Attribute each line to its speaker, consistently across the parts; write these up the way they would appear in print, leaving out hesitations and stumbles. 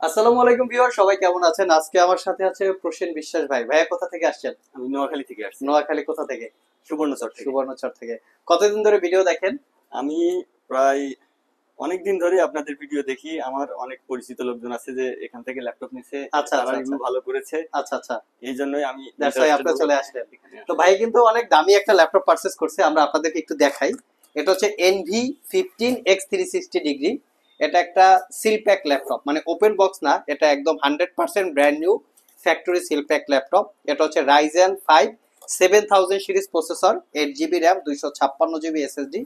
Speaker 1: আসসালামু আলাইকুম ভিউয়ার, সবাই কেমন আছেন? আজকে আমার সাথে আছে প্রসেন বিশ্বাস ভাই। ভাইয়া কোথা থেকে আসছেন?
Speaker 2: আমি নোয়াখালী থেকে আসছি।
Speaker 1: নোয়াখালী কোথা থেকে?
Speaker 2: সুবর্ণচর থেকে।
Speaker 1: সুবর্ণচর থেকে। কতদিন ধরে ভিডিও দেখেন?
Speaker 2: আমি প্রায় অনেকদিন ধরে আপনাদের ভিডিও দেখি। আমার অনেক পরিচিত লোকজন আছে যে এখান থেকে ল্যাপটপ নিছে,
Speaker 1: আচ্ছা
Speaker 2: তারা
Speaker 1: আচ্ছা আচ্ছা
Speaker 2: রিভিউ ভালো করেছে।
Speaker 1: আচ্ছা আচ্ছা।
Speaker 2: এই জন্যই আমি
Speaker 1: দ্যাটস ওয়াই আপনি চলে আসলেন। তো ভাই কিন্তু অনেক দামি একটা ল্যাপটপ পারচেজ করছে, আমরা আপনাদেরকে একটু দেখাই। এটা হচ্ছে এনভি 15X360 ডিগ্রি। এটা একটা সিল প্যাক ল্যাপটপ, মানে ওপেন বক্স না, এটা একদম 100% brand new factory seal pack laptop. এটা হচ্ছে Ryzen 5 7000 series processor, 8 GB RAM, 256 GB SSD.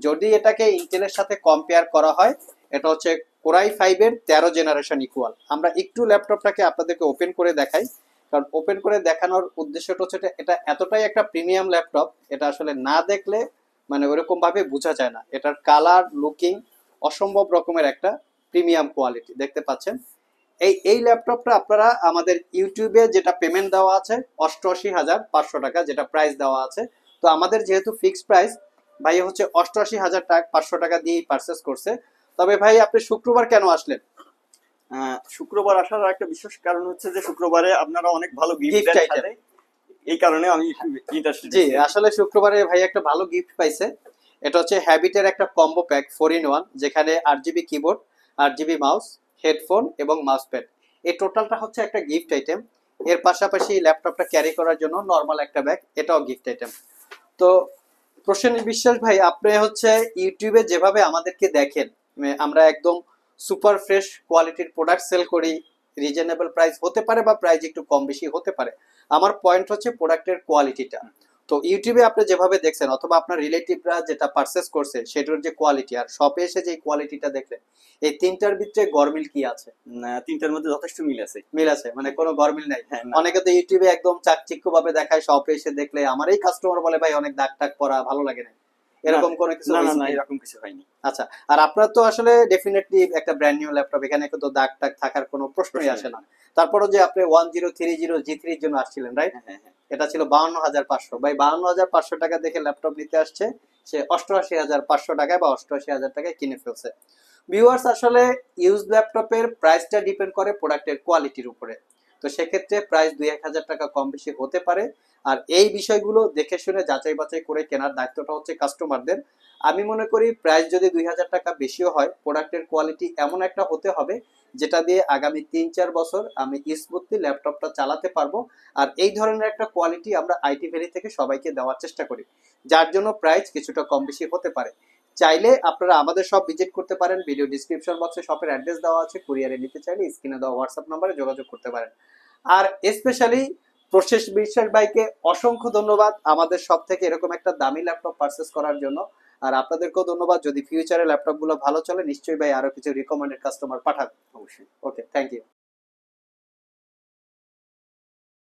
Speaker 1: যদি এটাকে ইন্টেলের সাথে কম্পেয়ার করা হয়, এটা হচ্ছে কোরাই 5 এর 13 জেনারেশন ইকুয়াল। আমরা একটু ল্যাপটপটাকে আপনাদেরকে ওপেন করে দেখাই, কারণ ওপেন করে দেখানোর উদ্দেশ্যটা হচ্ছে এটা এতটাই একটা প্রিমিয়াম ল্যাপটপ, এটা আসলে না দেখলে মানে ওরকম ভাবে বোঝা যায় না। এটার কালার লুকিং অসম্ভব রকমের একটা প্রিমিয়াম কোয়ালিটি দেখতে পাচ্ছেন। এই ল্যাপটপটা আপনারা আমাদের ইউটিউবে যেটা পেমেন্ট দেওয়া আছে 88,500 টাকা, যেটা প্রাইস দেওয়া আছে। তো আমাদের যেহেতু ফিক্সড প্রাইস, ভাই হচ্ছে 88,500 টাকা দিয়েই পারচেস করছে। তবে ভাই আপনি শুক্রবার কেন আসলেন?
Speaker 2: শুক্রবার আসার একটা বিশেষ কারণ হচ্ছে যে শুক্রবারে আপনারা অনেক ভালো গিফট
Speaker 1: গিফট
Speaker 2: দেন
Speaker 1: আইটেম।
Speaker 2: সাথে। এই কারণে আমি ইন্টারেস্টেড।
Speaker 1: জি, আসলে শুক্রবারে ভাই একটা ভালো গিফট পাইছে। এটা হচ্ছে হ্যাবিটের একটা কম্বো প্যাক 4 in 1, যেখানে 8 GB keyboard, 8 GB mouse, headphone এবং মাউস প্যাড। এই টোটালটা হচ্ছে একটা গিফট আইটেম। এর পাশাপাশি ল্যাপটপটা ক্যারি করার জন্য নর্মাল একটা ব্যাগ, এটাও গিফট আইটেম। তো প্রসেনজিৎ বিশ্বাস ভাই, আপনি হচ্ছে ইউটিউবে যেভাবে আমাদেরকে দেখেন, আমরা একদম সুপার ফ্রেশ কোয়ালিটির প্রোডাক্ট সেল করি। রিজনেবল প্রাইস হতে পারে বা প্রাইস একটু কম বেশি হতে পারে, আমার পয়েন্ট হচ্ছে প্রোডাক্টের কোয়ালিটিটা। তো ইউটিউবে আপনি যেভাবে দেখছেন অথবা আপনার রিলেটিভরা যেটা পারচেস করছে সেটার যে কোয়ালিটি, আর শপে এসে যে কোয়ালিটিটা দেখলেন, এই তিনটার ভিতরে গরমিল কি আছে?
Speaker 2: তিনটার মধ্যে যথেষ্ট মিল আছে।
Speaker 1: মিল আছে, মানে কোনো গরমিল নাই?
Speaker 2: হ্যাঁ, না।
Speaker 1: অনেকে তো ইউটিউবে একদম চাকচিক্য ভাবে দেখায়, শপে এসে দেখলে আমার এই কাস্টমার বলে ভাই অনেক দাগ টাগ পরা, ভালো লাগে না, এরকম কোনো কিছু
Speaker 2: না, না,
Speaker 1: হয়েছে
Speaker 2: না,
Speaker 1: কি?
Speaker 2: এরকম কিছু হয়নি।
Speaker 1: আচ্ছা, আর আপনার তো আসলে ডেফিনেটলি একটা ব্র্যান্ড নিউ ল্যাপটপ, এখানে কিন্তু দাগ টাগ থাকার কোনো প্রশ্নই আসে না। তারপরও যে আপনি 1030 জি3 এর জন্য আসছিলেন, রাইট?
Speaker 2: হ্যাঁ, হ্যাঁ, হ্যাঁ।
Speaker 1: এটা ছিল 52,500। ভাই 52,500 টাকা দেখে ল্যাপটপ নিতে আসছে, সে 88,500 টাকায় বা 88,000 টাকায় কিনে ফেলছে। ভিউয়ার্স, আসলে ইউজ ল্যাপটপের প্রাইসটা ডিপেন্ড করে প্রোডাক্টের কোয়ালিটির উপরে। তো সেক্ষেত্রে প্রাইস 2-1,000 টাকা কম বেশি হতে পারে। আর এই বিষয়গুলো দেখে শুনে যাচাই বাছাই করে কেনার দায়িত্বটা হচ্ছে কাস্টমারদের। আমি মনে করি প্রাইস যদি 2,000 টাকা বেশিও হয়, প্রোডাক্টের কোয়ালিটি এমন একটা হতে হবে যেটা দিয়ে আগামী 3-4 বছর আমি স্মুথলি ল্যাপটপটা চালাতে পারবো। আর এই ধরনের একটা কোয়ালিটি আমরা আইটি ভ্যালি থেকে সবাইকে দেওয়ার চেষ্টা করি, যার জন্য প্রাইস কিছুটা কম বেশি হতে পারে। চাইলে আপনারা আমাদের শপ ভিজিট করতে পারেন, ভিডিও ডিসক্রিপশন বক্সে শপের অ্যাড্রেস দেওয়া আছে, কুরিয়ারে নিতে চাইলে স্ক্রিনে দেওয়া হোয়াটসঅ্যাপ নাম্বারে যোগাযোগ করতে পারেন। আর স্পেশালি প্রশেষ বিশ্বাস ভাইকে অসংখ্য ধন্যবাদ আমাদের শপ থেকে এরকম একটা দামি ল্যাপটপ পারচেস করার জন্য। আর আপনাদেরকেও ধন্যবাদ, যদি ফিউচারে ল্যাপটপগুলো ভালো চলে নিশ্চয়ই ভাই আরো কিছু রিকমেন্ডেড কাস্টমার পাঠাবেন।
Speaker 2: অবশ্যই।
Speaker 1: ওকে, থ্যাংক ইউ।